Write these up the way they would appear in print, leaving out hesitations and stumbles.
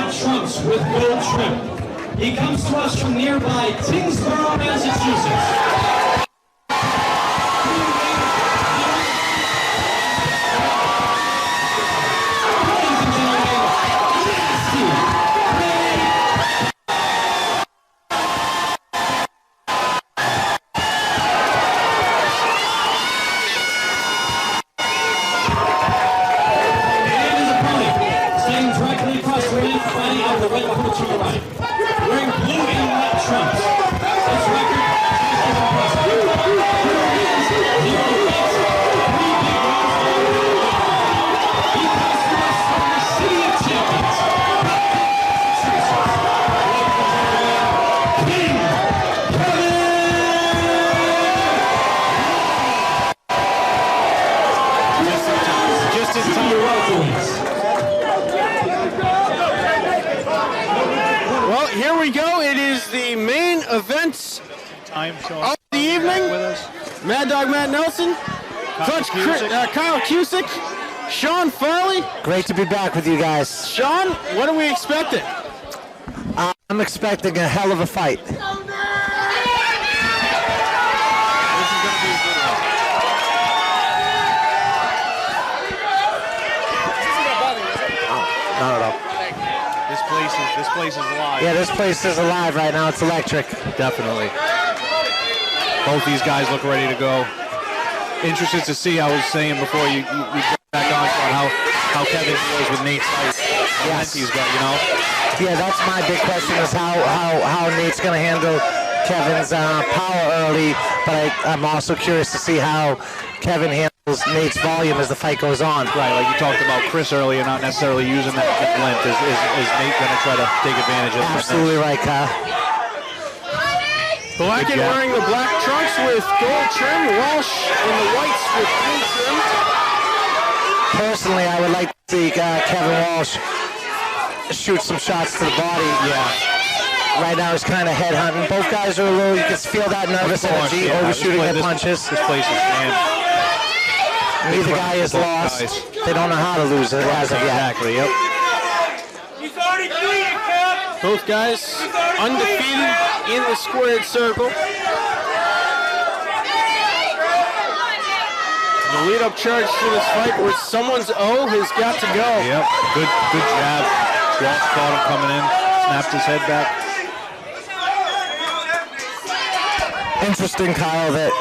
black trunks with gold trim. He comes to us from nearby Tingsboro, Massachusetts. Well, here we go. It is the main event of the evening. Mad Dog Matt Nelson, Coach Kyle Cusick, Sean Farley. Great to be back with you guys. Sean, what are we expecting? I'm expecting a hell of a fight. This is going to be a good one. Not at all. This place is alive. Yeah, this place is alive right now. It's electric. Definitely. Both these guys look ready to go. Interested to see, I was saying before you got back on how Kevin deals with Nate's fight. Yes. He's got, you know. Yeah, that's my big question is how Nate's going to handle Kevin's power early, but I'm also curious to see how Kevin handles Nate's volume as the fight goes on. Right, like you talked about Chris earlier, not necessarily using that length. Is Nate going to try to take advantage of that? Absolutely right, Kyle. Balakin wearing the black trunks with gold trim, Walsh in the whites with blue trim. Personally, I would like to see Kevin Walsh shoot some shots to the body. Yeah. Right now he's kind of head hunting. Both guys are a little, you can feel that nervous energy, overshooting their punches. This place is jammed. Neither guy is lost. They don't know how to lose it as of yet. Exactly, yep. Both guys undefeated in the squared circle. The lead-up charge to this fight where someone's O has got to go. Yep, good jab. Walsh caught him coming in, snapped his head back. Interesting, Kyle, that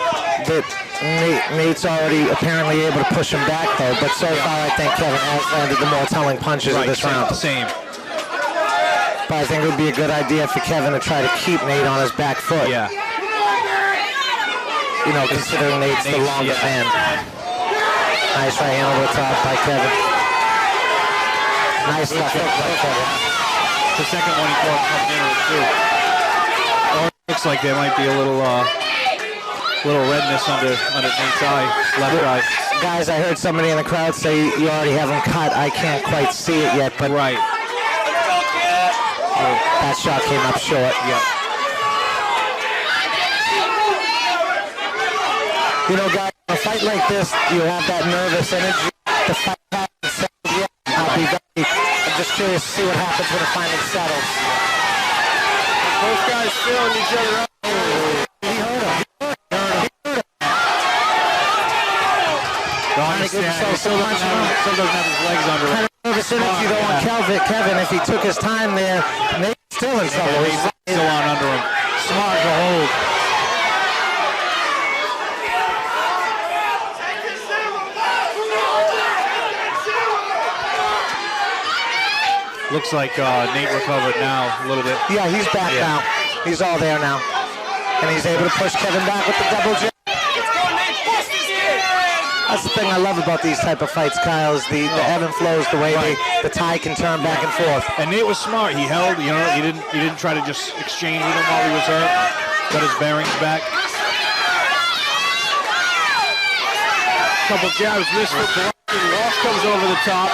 Nate's already apparently able to push him back, though. But so far, I think Kevin has landed the more telling punches of this round. Same. But I think it would be a good idea for Kevin to try to keep Nate on his back foot. Yeah. You know, considering Nate's the longer man. Nice right hand over the top by Kevin. Nice left hook by Kevin. The second one he caught coming in with too. Oh, it looks like there might be a little redness under Nate's eye, left eye. Guys, I heard somebody in the crowd say you already have him cut. I can't quite see it yet, but right. That shot came up short. Yeah. You know, guys, in a fight like this, you have that nervous energy. The fight hasn't settled yet. I'm just curious to see what happens when it finally settles. Both guys feeling each other up. He hurt him. Still doesn't have his legs under him. Nervous energy though on Kevin. If he took his time there, Nate's still in trouble. He's still on under him. Smart to hold. Looks like Nate recovered now a little bit. Yeah, he's back now. He's all there now. And he's able to push Kevin back with the double jab. That's the thing I love about these type of fights, Kyle, is the ebb and flows, the way the tide can turn back and forth. And Nate was smart. He held, you know, he didn't try to just exchange with him while he was hurt. Got his bearings back. Couple jabs missed for Balakin. Walsh comes over the top.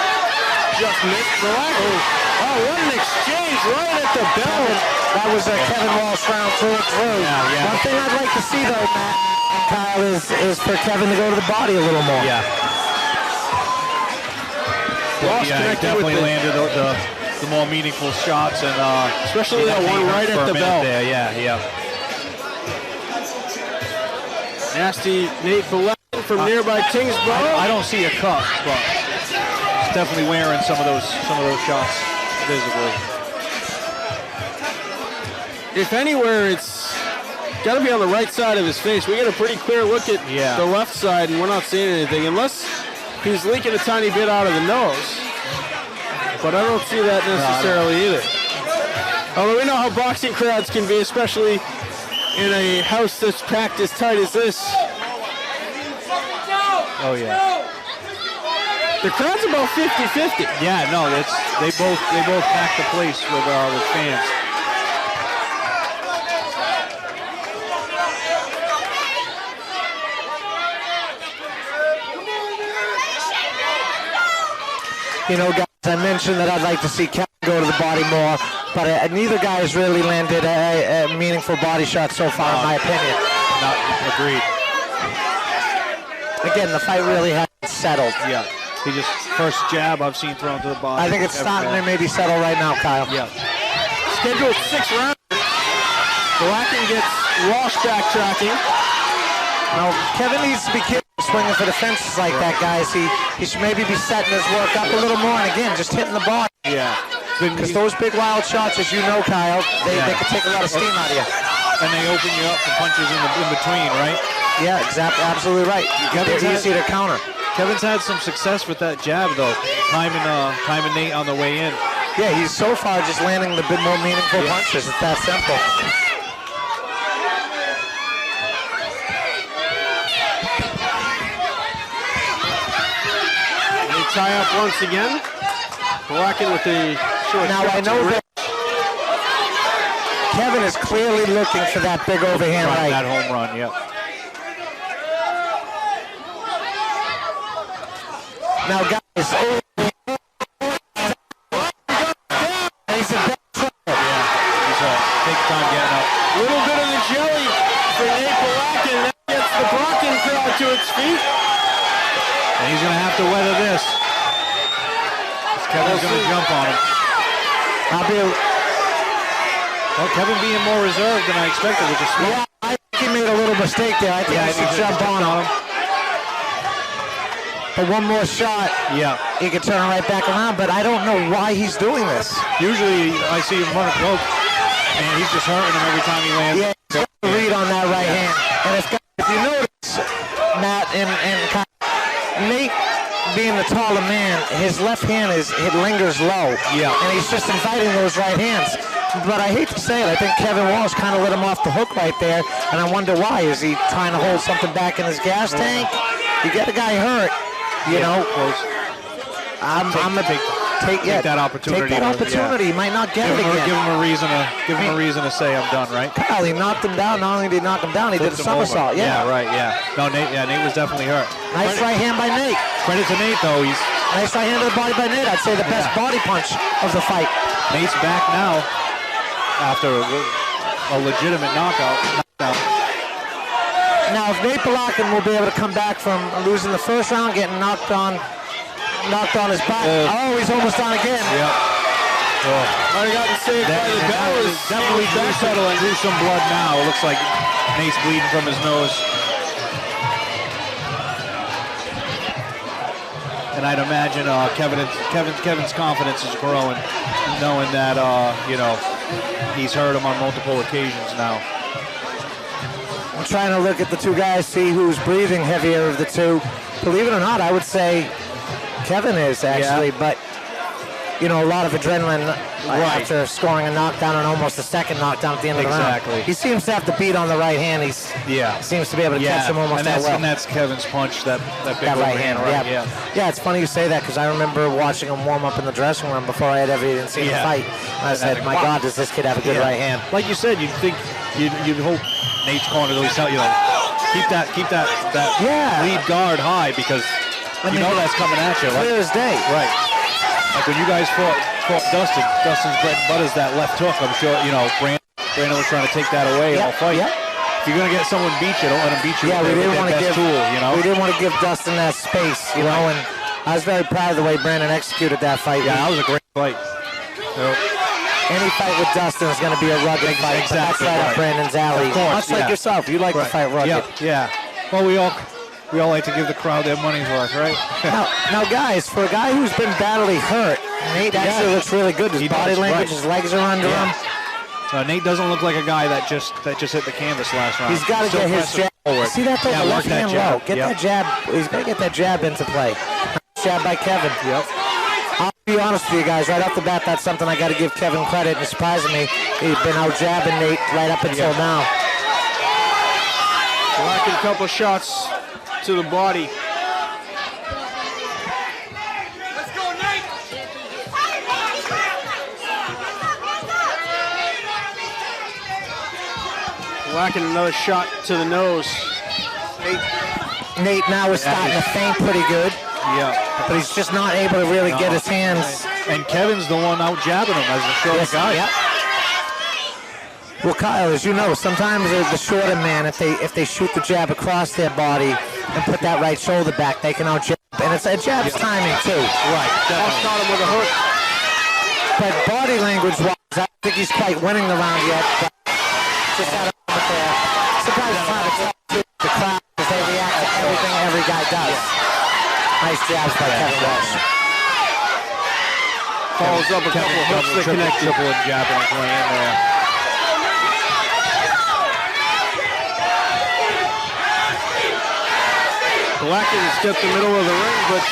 Just missed Balakin. Oh, what an exchange right at the bell. That was a Kevin Walsh round through. Yeah. One thing I'd like to see, though, Matt and Kyle, is for Kevin to go to the body a little more. Yeah. Walsh He definitely landed the more meaningful shots, and especially that one right at the bell. There. Yeah. Nasty Nate Balakin from nearby Tingsboro. I don't see a cut, but it's definitely wearing some of those shots visibly. If anywhere, it's got to be on the right side of his face. We get a pretty clear look at the left side, and we're not seeing anything, unless he's leaking a tiny bit out of the nose. But I don't see that necessarily either. Although we know how boxing crowds can be, especially in a house that's packed as tight as this. Oh, yeah. The crowd's about 50-50. Yeah, no, they both pack the place with fans. You know, guys, I mentioned that I'd like to see Kevin go to the body more, but neither guy has really landed a meaningful body shot so far, in my opinion. Not agreed. Again, the fight really hasn't settled. Yeah. He just, first jab I've seen thrown to the body. I think it's starting to maybe settle right now, Kyle. Yeah. Scheduled 6 rounds. Balakin gets Walsh backtracking. Now, Kevin needs to be careful swinging for the fences like that, guys. He should maybe be setting his work up a little more, and again, just hitting the body. Yeah. Because those big wild shots, as you know, Kyle, they can take a lot of steam out of you. And they open you up for punches in between, right? Yeah, exactly. Absolutely right. They're easy to counter. Kevin's had some success with that jab, though, timing Nate on the way in. Yeah, he's so far just landing the bit more meaningful punches. It's that simple. They tie up once again. Balakin with the short. Now I know that Kevin is clearly looking for that big overhand right. That home run, yep. Now, guys, he's in bad trouble. Yeah, he's taking time getting up. A little bit of the jelly for Nate Balakin. That gets the Balakin crowd to its feet. And he's going to have to weather this. Kevin's going to jump on him. Well, Kevin being more reserved than I expected, which is smart. Yeah, I think he made a little mistake there. I think he should jump on him. But one more shot, he could turn right back around, but I don't know why he's doing this. Usually I see him run a cloak, and he's just hurting him every time he lands. Yeah, he's got a read on that right hand. And if you notice, Matt, and Nate being the taller man, his left hand it lingers low. Yeah. And he's just inviting those right hands. But I hate to say it, I think Kevin Walsh kind of let him off the hook right there, and I wonder why. Is he trying to hold something back in his gas tank? You get the guy hurt. You know, I'm gonna take that opportunity. Take that opportunity. He might not get it again. Give him a reason to say I'm done, right? Kyle, he knocked him down. Not only did he knock him down, he did a somersault. Yeah, right. Yeah. No, Nate was definitely hurt. Nice right hand by Nate. Credit to Nate, though. Nice right hand to the body by Nate. I'd say the best body punch of the fight. Nate's back now after a legitimate knockout. Now, if Nate Balakin will be able to come back from losing the first round, getting knocked on his back. He's almost on again. Yep. Already gotten saved by the bell. Definitely drew some blood now. It looks like Nate's bleeding from his nose. And I'd imagine Kevin's confidence is growing, knowing that he's hurt him on multiple occasions now. I'm trying to look at the two guys, see who's breathing heavier of the two. Believe it or not, I would say Kevin is actually, but a lot of adrenaline after scoring a knockdown and almost a second knockdown at the end of the round. He seems to have the beat on the right hand. He seems to be able to catch him almost that well. And that's Kevin's punch, that big right hand. Right? Yeah, it's funny you say that because I remember watching him warm up in the dressing room before I had ever even seen him fight. I said, my God, does this kid have a good right hand? Like you said, you'd hope Nate's corner to tell you, keep that lead guard high because you know that's coming at you. Clear as day. Right. Like when you guys fought Dustin's bread and butter's that left hook. I'm sure, Brandon was trying to take that away all fight. If you're going to get someone beat you, don't let him beat you. Yeah, we didn't want to give We didn't want to give Dustin that space, and I was very proud of the way Brandon executed that fight. Yeah, that was a great fight. Nope. Any fight with Dustin is going to be a rugged fight. Exactly. That's right up Brandon's alley. Of course, Much like yourself, you like to fight rugged. Yeah. Well, we all like to give the crowd their money's worth, right? now, guys, for a guy who's been badly hurt, Nate actually looks really good. His body language, his legs are under him. Nate doesn't look like a guy that just hit the canvas last round. He's got to get his jab. Forward. See that? Yeah, left hand low. Get Yep. that jab. He's got to get that jab into play. Jab by Kevin. Yep. I'll be honest with you guys. Right off the bat, that's something I got to give Kevin credit. And surprising me, he's been out jabbing Nate right up until now. Blocking a couple shots to the body. Blocking another shot to the nose. Nate now is starting to feint pretty good. Yeah. But he's just not able to really get his hands. And Kevin's the one out jabbing him as the shorter guy. Yep. Well, Kyle, as you know, sometimes the shorter man, if they shoot the jab across their body and put that right shoulder back, they can out jab. And it's a jab's timing too. Right. Walsh caught him with a hook. But body language-wise, I don't think he's quite winning the round yet. But just out of there. Sometimes it's hard to tell the crowd because they react to everything every guy does. Nice jabs by Kevin Walsh. Follows up a couple of hooks that connected. Triple and jabbing his way in there. Balakin's got the middle of the ring, but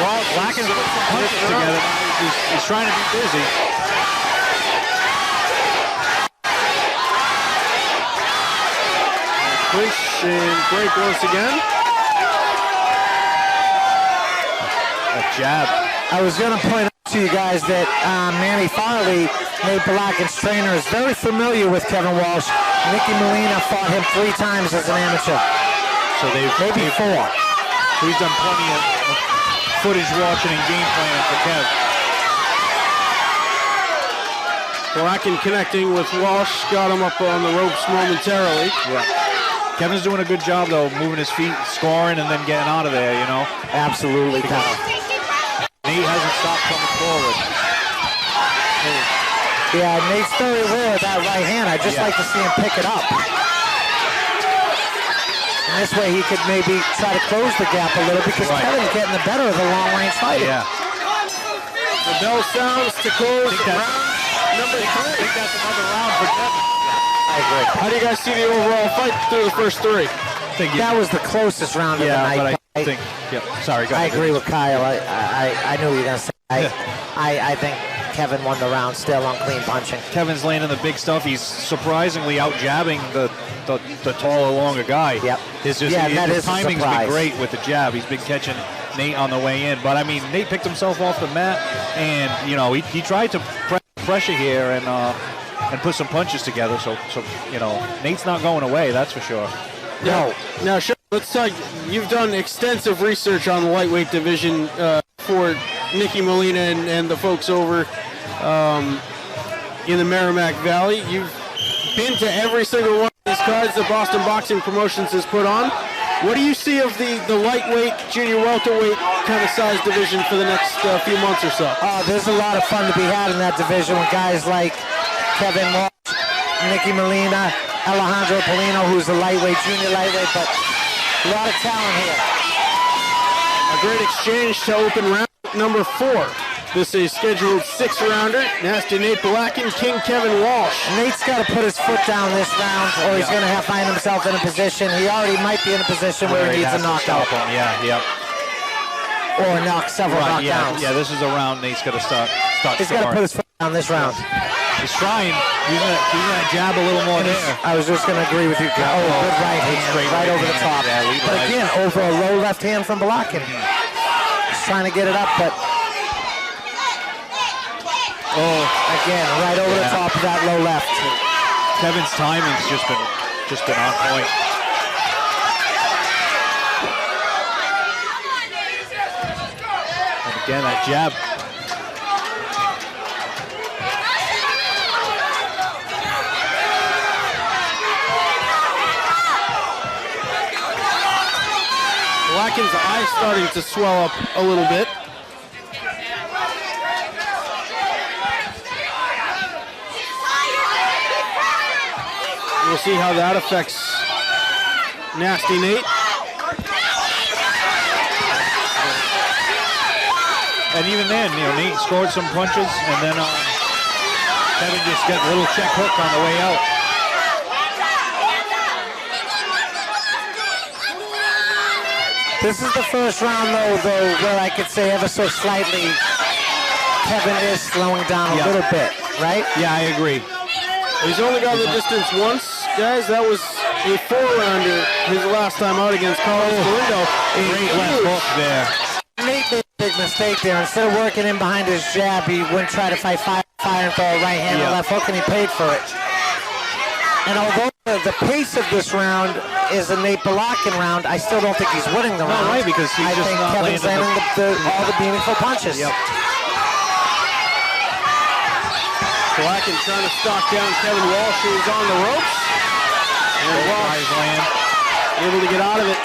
Well, Balakin's put some punches together. He's trying to be busy. clinch and break once again. A jab. I was going to point out to you guys that Manny Farley, Nate Balakin's trainer, is very familiar with Kevin Walsh. Nicky Molina fought him 3 times as an amateur. So maybe 4. He's done plenty of footage watching and game planning for Kev. Balakin connecting with Walsh, got him up on the ropes momentarily. Yeah. Kevin's doing a good job, though, moving his feet, scoring, and then getting out of there, you know? Absolutely, Kyle. Nate hasn't stopped coming forward. Yeah, Nate's very aware of that right hand. I'd just like to see him pick it up. And this way he could maybe try to close the gap a little because Kevin's getting the better of the long-range fighter. Yeah. The bell sounds to close round number 3. I think that's another round for Kevin. I agree. How do you guys see the overall fight through the first 3? That was the closest round of the night. But I think, sorry, go ahead. I agree with Kyle. I knew you were going to say. I think Kevin won the round still on clean punching. Kevin's landing the big stuff. He's surprisingly out jabbing the taller, longer guy. Yep. His timing's been great with the jab. He's been catching Nate on the way in. But I mean, Nate picked himself off the mat, and you know he tried to pressure here and put some punches together. So you know Nate's not going away. That's for sure. No. Now, let's talk. You've done extensive research on the lightweight division for Nicky Molina and the folks over in the Merrimack Valley. You've been to every single one of these cards that Boston Boxing Promotions has put on. What do you see of the lightweight, junior welterweight kind of size division for the next few months or so? There's a lot of fun to be had in that division with guys like Kevin Walsh, Nicky Molina, Alejandro Polino, who's a lightweight, junior lightweight, but a lot of talent here. A great exchange to open round number 4. This is scheduled 6-rounder. Nasty Nate Balakin, King Kevin Walsh. Nate's got to put his foot down this round, or he's going to find himself in a position. He already might be in a position where he needs a knockout. Or knock several knockdowns. Yeah, this is a round Nate's got to start. He's got to put his foot down this round. He's trying. He's gonna jab a little more there. I was just going to agree with you. Good right hand, right over the top. But again, over a low left hand from Balakin. He's trying to get it up, but again, right over the top of that low left. Kevin's timing's just been on point. And again, that jab. Balakin's eye starting to swell up a little bit. We'll see how that affects Nasty Nate. And even then, Nate scored some punches, and then Kevin just got a little check hook on the way out. This is the first round, though, where I could say ever so slightly Kevin is slowing down a little bit, right? Yeah, I agree. He's only got the distance once, guys. That was a 4-rounder his last time out against Carlos Galindo. Great left hook there. Nate made a big mistake there. Instead of working in behind his jab, he went try to fight fire and throw a right hand and left hook, and he paid for it. And although the pace of this round is a Nate Balakin round, I still don't think he's winning the round. Right, because he's just not Kevin's landing all the meaningful punches. Yep. Balakin trying to stalk down Kevin Walsh, who's on the ropes. And Walsh able to get out of it.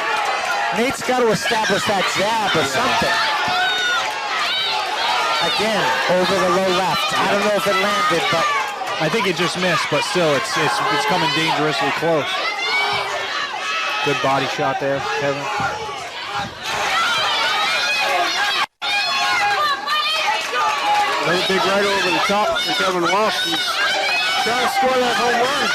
Nate's got to establish that jab or something. Again, over the low left. I don't know if it landed, but I think it just missed, but still, it's coming dangerously close. Good body shot there, Kevin. Another big right over the top for Kevin Walsh. He's trying to score that home run.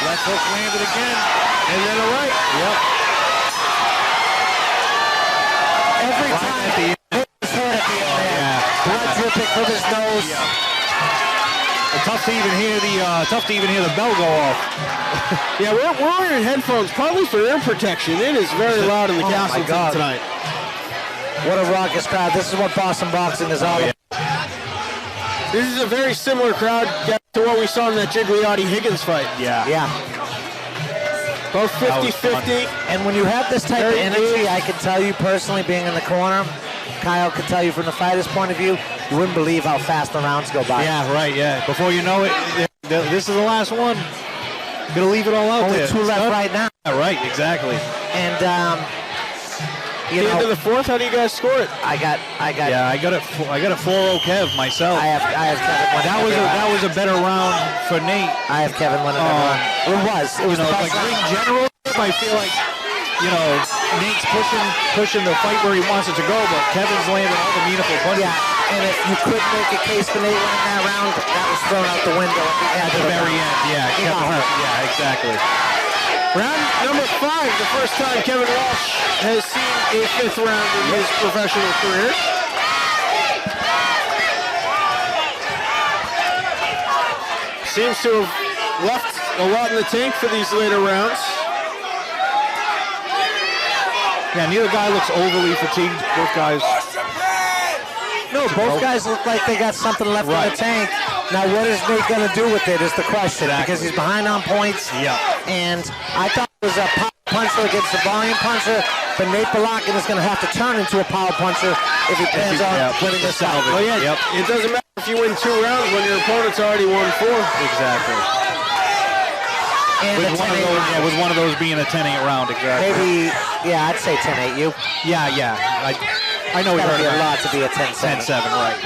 Left hook landed again, And then a right. Yep. every time his head at the end there. Blood dripping from his nose. Tough to even hear the bell go off. Yeah, we're wearing headphones probably for ear protection. It is very loud in the castle tonight. What a raucous crowd. This is what Boston Boxing is all about. This is a very similar crowd to what we saw in that Gigliotti-Higgins fight. Yeah. Both 50-50. And when you have this type of energy, I can tell you personally, being in the corner, Kyle can tell you from the fighter's point of view, you wouldn't believe how fast the rounds go by. Yeah, right, yeah. Before you know it, this is the last one. Gonna leave it all out Only there. 2 left right now. Yeah, right, exactly. And, At the end of the fourth, how do you guys score it? I got it 4-0 Kev myself. I have Kevin winning. That was a better round for Nate. I have Kevin winning that round. It was the best like round. in general, I feel like Nate's pushing the fight where he wants it to go, but Kevin's landing all the meaningful punches. Yeah, and if you could make a case for Nate winning that round, that was thrown out the window At the very end, yeah. He got hurt. Yeah, exactly. Round number 5, the first time Kevin Walsh has seen a 5th round in his professional career. Seems to have left a lot in the tank for these later rounds. Yeah, neither guy looks overly fatigued. Both guys. No, both guys look like they got something left in the tank. Now, what is Nate going to do with it is the question, because he's behind on points. Yeah. And I thought it was a power puncher against a volume puncher, but Nate Balakin is going to have to turn into a power puncher if he plans on winning this round. Oh yeah, it doesn't matter if you win 2 rounds when your opponent's already won 4. Exactly. And with one of those being a 10-8 round, exactly. Maybe, yeah, I'd say 10-8 you. Yeah. I know we heard a about lot to be a 10-7. 10-7, right.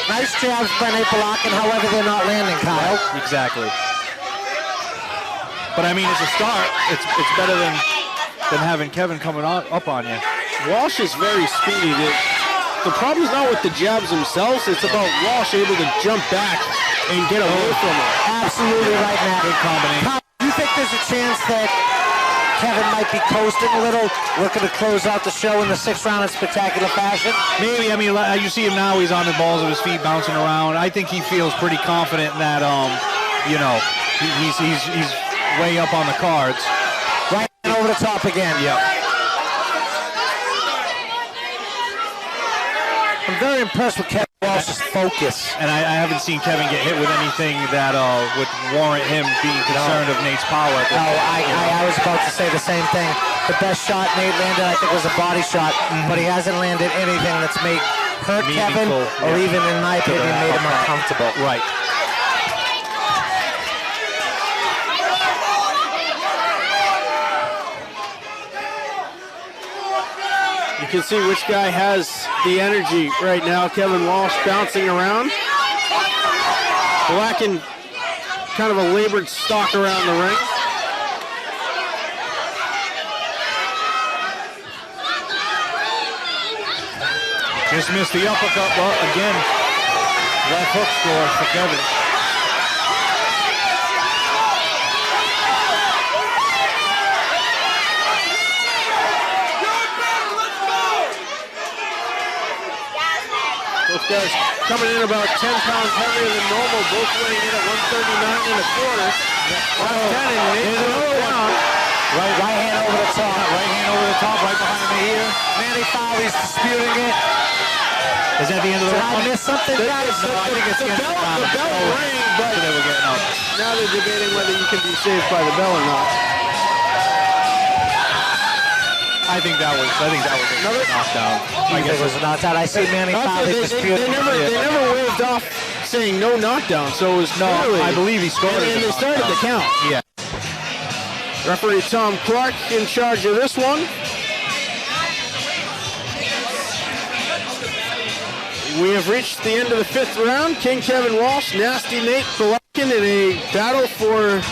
Nice jabs by Nate Balakin, however, they're not landing, Kyle. Right, exactly. But I mean, it's a start. It's better than having Kevin coming up on you. Walsh is very speedy. The problem is not with the jabs themselves. It's about Walsh able to jump back and get away from it. Absolutely right, Matt. Good combination. Kyle, do you think there's a chance that Kevin might be coasting a little, looking to close out the show in the 6th round in spectacular fashion? Maybe. I mean, you see him now, he's on the balls of his feet, bouncing around. I think he feels pretty confident that, he's way up on the cards. Right over the top again. Yep. I'm very impressed with Kevin Walsh's focus. And I haven't seen Kevin get hit with anything that would warrant him being concerned of Nate's power. No, I was about to say the same thing. The best shot Nate landed, I think, was a body shot, but he hasn't landed anything that's hurt Kevin, or even, in my opinion, made him uncomfortable. Right. You can see which guy has the energy right now. Kevin Walsh bouncing around. Balakin, kind of a labored stalk around the ring. Just missed the uppercut, but again, left hook score for Kevin. Both guys coming in about 10 pounds heavier than normal, both weighing in at 139 1/4. Right hand over the top. Right hand over the top, right behind me here. Manny Fowley's disputing it. Is that the end of the round? Did I miss something, guys? No, I think it's the end of the round. The bell rang, but So they were getting up. now they're debating whether you can be saved by the bell or not. I think that was Another knockdown. I guess it was a knockdown. I see Manny Fowley disputing. They never waved off saying no knockdown, so it was clearly, I believe he scored. and they started the count. Yeah. Referee Tom Clark in charge of this one. We have reached the end of the 5th round. King Kevin Walsh, Nasty Nate Balakin in a battle for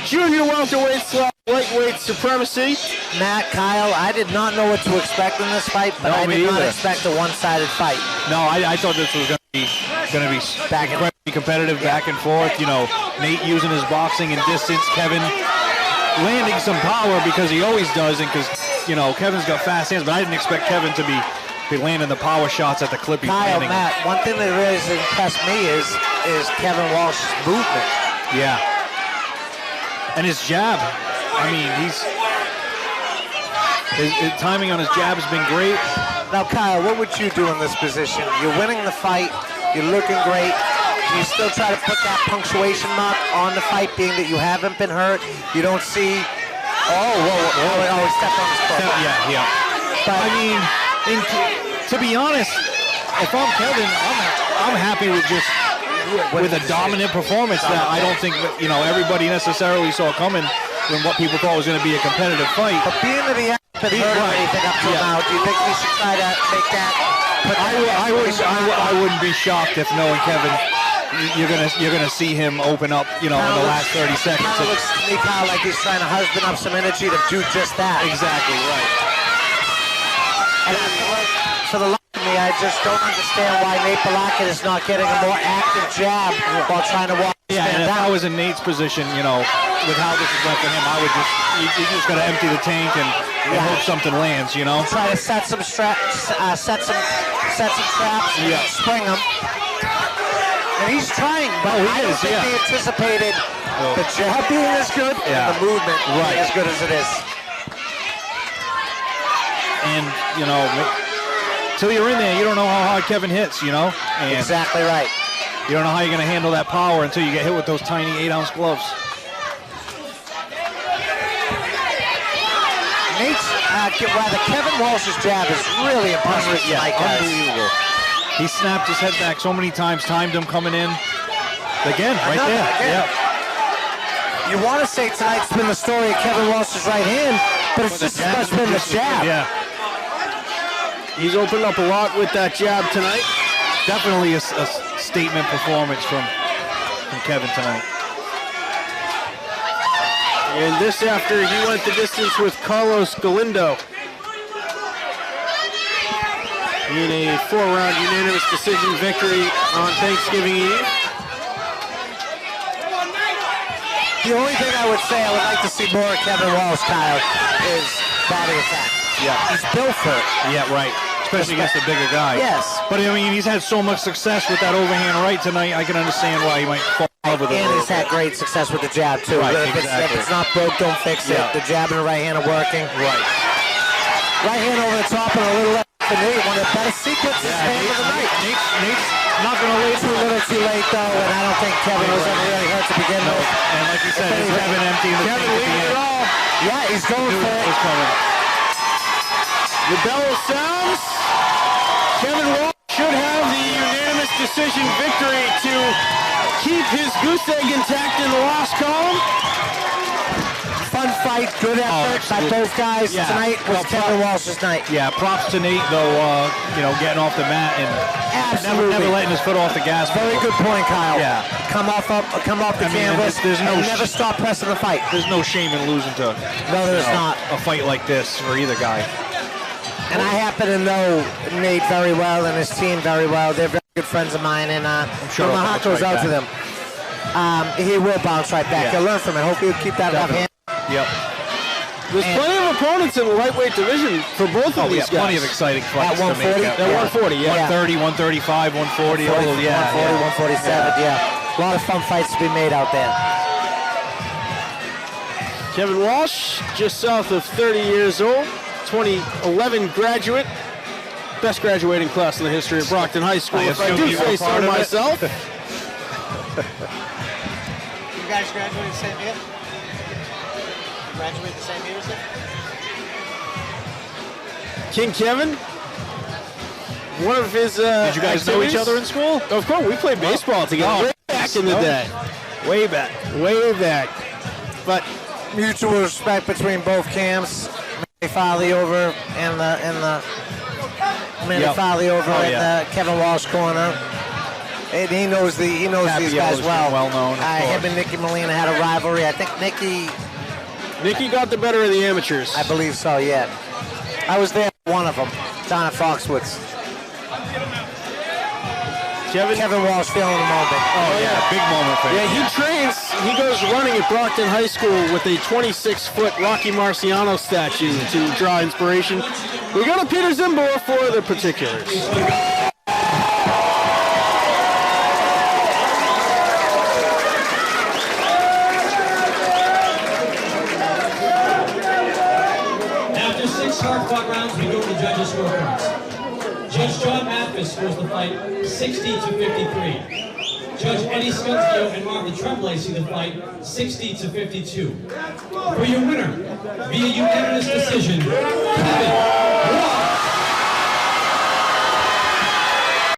junior welterweight / lightweight supremacy. Matt, Kyle, I did not know what to expect in this fight, but No, I me did not either. expect a one-sided fight. No, I thought this was going to be Back and- incredibly competitive, back and forth. You know, Nate using his boxing and distance, Kevin landing some power because he always does, and because Kevin's got fast hands. But I didn't expect Kevin to be landing the power shots at the clip he's Kyle, landing. Matt, one thing that really has impressed me is Kevin Walsh's movement. Yeah. And his jab. I mean, his timing on his jab has been great. Now, Kyle, what would you do in this position? You're winning the fight. You're looking great. You still try to put that punctuation mark on the fight, being that you haven't been hurt. You don't see. Oh, he stepped on his foot. Yeah. But I mean, to be honest, if I'm Kevin, I'm happy with just with a dominant performance that I don't think everybody necessarily saw coming when what people thought was going to be a competitive fight. But being that he hasn't been hurt or anything up till now, do you think we should try to make that? I wouldn't be shocked if knowing Kevin, you're gonna see him open up, in the last 30 seconds. Kind of looks to me, Kyle, like he's trying to husband up some energy to do just that. Exactly right. And for the life of me, I just don't understand why Nate Balakin is not getting a more active jab while trying to walk. Yeah, and if I was in Nate's position, with how this is went for him, I would you just got to empty the tank and hope something lands, Try to set some traps, set some traps, and spring them. And he's trying, but I don't think he anticipated the jab being as good and the movement being as good as it is. And till you're in there, you don't know how hard Kevin hits, And exactly right. You don't know how you're going to handle that power until you get hit with those tiny 8-ounce gloves. Kevin Walsh's jab is really impressive. Unbelievable. He snapped his head back so many times, timed him coming in. Again, right there. Again. Yeah. You want to say tonight's been the story of Kevin Walsh's right hand, but it's just as much been the jab. Yeah. He's opened up a lot with that jab tonight. Definitely a statement performance from Kevin tonight. And this after he went the distance with Carlos Galindo in a 4-round unanimous decision victory on Thanksgiving Eve. The only thing I would say I would like to see more of Kevin Walsh, Kyle, is body attack. Yeah. He's built for it. Yeah, right. Especially against a bigger guy. Yes. But I mean, he's had so much success with that overhand right tonight. I can understand why he might fall in love with it. And he's had great success with the jab, too. Right, If it's not broke, don't fix it. The jab and the right hand are working. Right. Right hand over the top and a little left to knee. One of the best sequences of the night. Nate's not going to lay Too little too late, though, and I don't think Kevin was ever really hurt to begin with. And like you said, he's having empty in the Kevin leaving it all. Yeah, he's going for it. It's coming. The bell sounds. Kevin Walsh should have the unanimous decision victory to keep his goose egg intact in the loss column. fun fight, good effort by both guys tonight. Was Kevin Walsh's night. Yeah, props to Nate though. Getting off the mat and never letting his foot off the gas. Very good point, Kyle. Yeah, come off the canvas. There's no never stop pressing the fight. There's no shame in losing to not a fight like this for either guy. And I happen to know Nate very well and his team very well. They're very good friends of mine, and I'm sure my heart goes out to them. He will bounce right back. He'll learn from it. Hope he'll keep that left hand. Yep. There's plenty of opponents in the lightweight division for both of these guys. Plenty of exciting fights. At 140? At 140, 130, 135, 140. 147, yeah. A lot of fun fights to be made out there. Kevin Walsh, just south of 30 years old, 2011 graduate. Best graduating class in the history of Brockton High School, if I do say so myself. You guys graduated the same year? Graduated the same year as him? King Kevin, one of his Did you guys know each other in school? Of course, we played baseball together way back in the day. Way back. But mutual respect between both camps. Farley over and the Kevin Walsh corner. And he knows these guys well. known. Him and Nicky Molina had a rivalry. I think Nicky got the better of the amateurs. I believe so, yeah. I was there for one of them, down at Foxwoods. Kevin Walsh feeling the moment. Oh, yeah, big moment for him. Yeah, he goes running at Brockton High School with a 26-foot Rocky Marciano statue to draw inspiration. We go to Peter Zimbor for the particulars. After 6 hard-fought rounds, we go to the judges' scorecards. Judge John Mathis scores the fight 60-53. Judge Eddie Scudzio and Marvin Tremblay see the fight 60-52. For your winner, via unanimous decision, Kevin Walsh.